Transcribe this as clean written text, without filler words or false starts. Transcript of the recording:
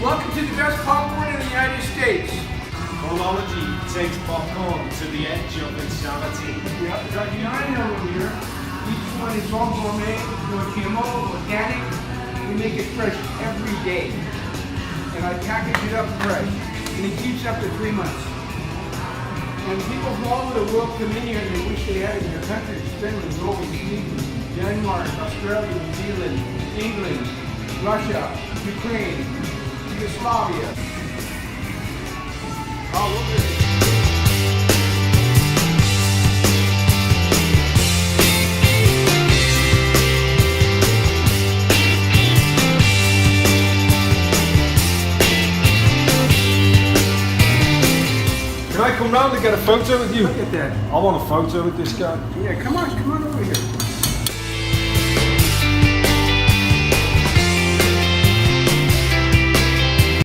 Welcome to the best popcorn in the United States. Phonology takes popcorn to the edge of insanity. Yeah, we got 9 of them here. Each one is all gourmet, no GMO, organic. We make it fresh every day. And I package it up fresh. And it keeps up to 3 months. And people from all over the world come in here and they wish they had it in their country. Finland, Norway, Sweden, Denmark, Australia, New Zealand, England, Russia, Ukraine, Yugoslavia. All over it. Can I come round and get a photo with you? Look at that. I want a photo with this guy. Yeah, come on over here.